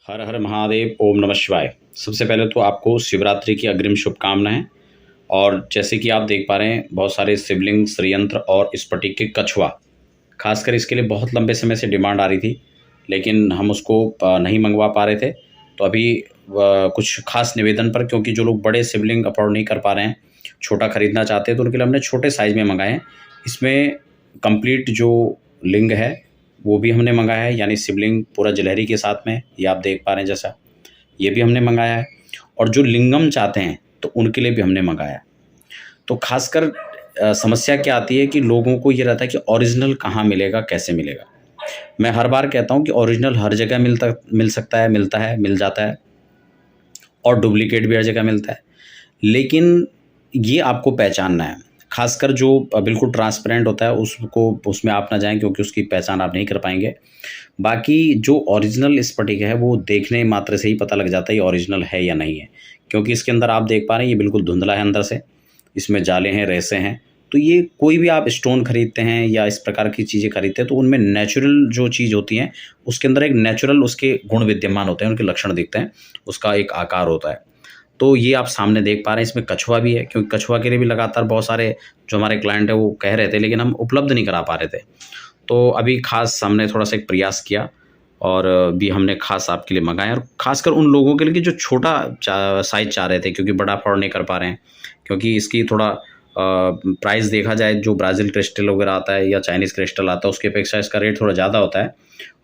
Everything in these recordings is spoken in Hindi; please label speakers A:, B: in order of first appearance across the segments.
A: हर हर महादेव, ओम नमः शिवाय। सबसे पहले तो आपको शिवरात्रि की अग्रिम शुभकामनाएं। और जैसे कि आप देख पा रहे हैं, बहुत सारे शिवलिंग, श्रीयंत्र और स्फटिक के कछुआ, खासकर इसके लिए बहुत लंबे समय से डिमांड आ रही थी, लेकिन हम उसको नहीं मंगवा पा रहे थे। तो अभी कुछ खास निवेदन पर, क्योंकि जो लोग बड़े शिवलिंग अफोर्ड नहीं कर पा रहे हैं, छोटा खरीदना चाहते हैं, तो उनके लिए हमने छोटे साइज़ में मंगाए हैं। इसमें कंप्लीट जो लिंग है वो भी हमने मंगाया है, यानी शिवलिंग पूरा जलहरी के साथ में, ये आप देख पा रहे हैं जैसा, ये भी हमने मंगाया है। और जो लिंगम चाहते हैं तो उनके लिए भी हमने मंगाया है। तो खासकर समस्या क्या आती है कि लोगों को ये रहता है कि ओरिजिनल कहाँ मिलेगा, कैसे मिलेगा। मैं हर बार कहता हूँ कि ओरिजिनल हर जगह मिल सकता है, मिलता है, मिल जाता है, और डुप्लीकेट भी हर जगह मिलता है। लेकिन ये आपको पहचानना है। खासकर जो बिल्कुल ट्रांसपेरेंट होता है उसको, उसमें आप ना जाएं, क्योंकि उसकी पहचान आप नहीं कर पाएंगे। बाकी जो ओरिजिनल स्फटिक है वो देखने मात्र से ही पता लग जाता है ये ओरिजिनल है या नहीं है, क्योंकि इसके अंदर आप देख पा रहे हैं ये बिल्कुल धुंधला है अंदर से, इसमें जाले हैं, रेसे हैं। तो ये कोई भी आप स्टोन खरीदते हैं या इस प्रकार की चीज़ें खरीदते हैं तो उनमें नेचुरल जो चीज़ होती है उसके अंदर एक नेचुरल उसके गुण विद्यमान होते हैं, उनके लक्षण दिखते हैं, उसका एक आकार होता है। तो ये आप सामने देख पा रहे हैं, इसमें कछुआ भी है, क्योंकि कछुआ के लिए भी लगातार बहुत सारे जो हमारे क्लाइंट है वो कह रहे थे, लेकिन हम उपलब्ध नहीं करा पा रहे थे। तो अभी खास हमने थोड़ा सा एक प्रयास किया और भी हमने खास आपके लिए मंगाया, और खासकर उन लोगों के लिए कि जो छोटा साइज चाह रहे थे, क्योंकि बड़ा अफोर्ड नहीं कर पा रहे हैं। क्योंकि इसकी थोड़ा प्राइस देखा जाए, जो ब्राज़ील क्रिस्टल वगैरह आता है या चाइनीज़ क्रिस्टल आता है उसकी अपेक्षा इसका रेट थोड़ा ज़्यादा होता है,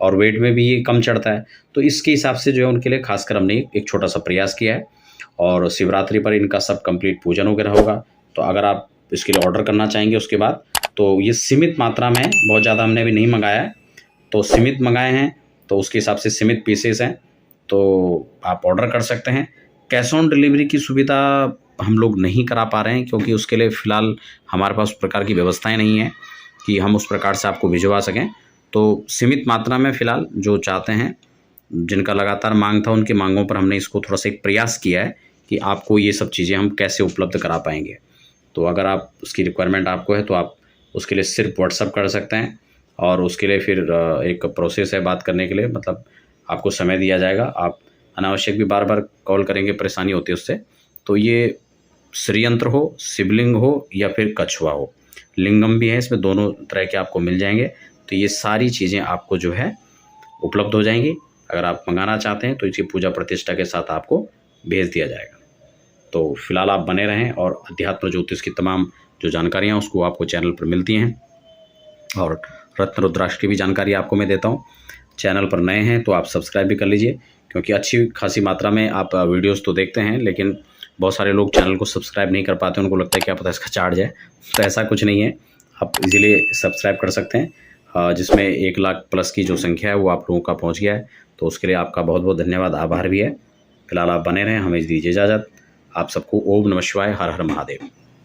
A: और वेट में भी ये कम चढ़ता है। तो इसके हिसाब से जो है उनके लिए खासकर हमने एक छोटा सा प्रयास किया है। और शिवरात्रि पर इनका सब कंप्लीट पूजन वगैरह होगा। तो अगर आप इसके लिए ऑर्डर करना चाहेंगे उसके बाद, तो ये सीमित मात्रा में, बहुत ज़्यादा हमने अभी नहीं मंगाया है, तो सीमित मंगाए हैं, तो उसके हिसाब से सीमित पीसेस हैं, तो आप ऑर्डर कर सकते हैं। कैश ऑन डिलीवरी की सुविधा हम लोग नहीं करा पा रहे हैं, क्योंकि उसके लिए फ़िलहाल हमारे पास उस प्रकार की व्यवस्थाएं नहीं है कि हम उस प्रकार से आपको भिजवा सकें। तो सीमित मात्रा में फ़िलहाल जो चाहते हैं, जिनका लगातार मांग था, उनकी मांगों पर हमने इसको थोड़ा सा एक प्रयास किया है कि आपको ये सब चीज़ें हम कैसे उपलब्ध करा पाएंगे। तो अगर आप उसकी रिक्वायरमेंट आपको है तो आप उसके लिए सिर्फ व्हाट्सअप कर सकते हैं, और उसके लिए फिर एक प्रोसेस है बात करने के लिए, मतलब आपको समय दिया जाएगा। आप अनावश्यक भी बार बार कॉल करेंगे, परेशानी होती है उससे। तो ये श्रीयंत्र हो, शिवलिंग हो या फिर कछुआ हो, लिंगम भी है इसमें, दोनों तरह के आपको मिल जाएंगे। तो ये सारी चीज़ें आपको जो है उपलब्ध हो जाएंगी। अगर आप मंगाना चाहते हैं तो इसकी पूजा प्रतिष्ठा के साथ आपको भेज दिया जाएगा। तो फिलहाल आप बने रहें, और अध्यात्म ज्योतिष की तमाम जो जानकारियाँ उसको आपको चैनल पर मिलती हैं, और रत्न रुद्राक्ष की भी जानकारी आपको मैं देता हूँ। चैनल पर नए हैं तो आप सब्सक्राइब भी कर लीजिए, क्योंकि अच्छी खासी मात्रा में आप वीडियोस तो देखते हैं, लेकिन बहुत सारे लोग चैनल को सब्सक्राइब नहीं कर पाते, उनको लगता है क्या पता इसका चार्ज है। तो ऐसा कुछ नहीं है, आप इजीली सब्सक्राइब कर सकते हैं, जिसमें 1 लाख प्लस की जो संख्या है वो आप लोगों का पहुँच गया है। तो उसके लिए आपका बहुत बहुत धन्यवाद, आभार भी है। फिलहाल आप बने रहें, हमें दीजिए इजाज़त। आप सबको ओम नमः शिवाय, हर हर महादेव।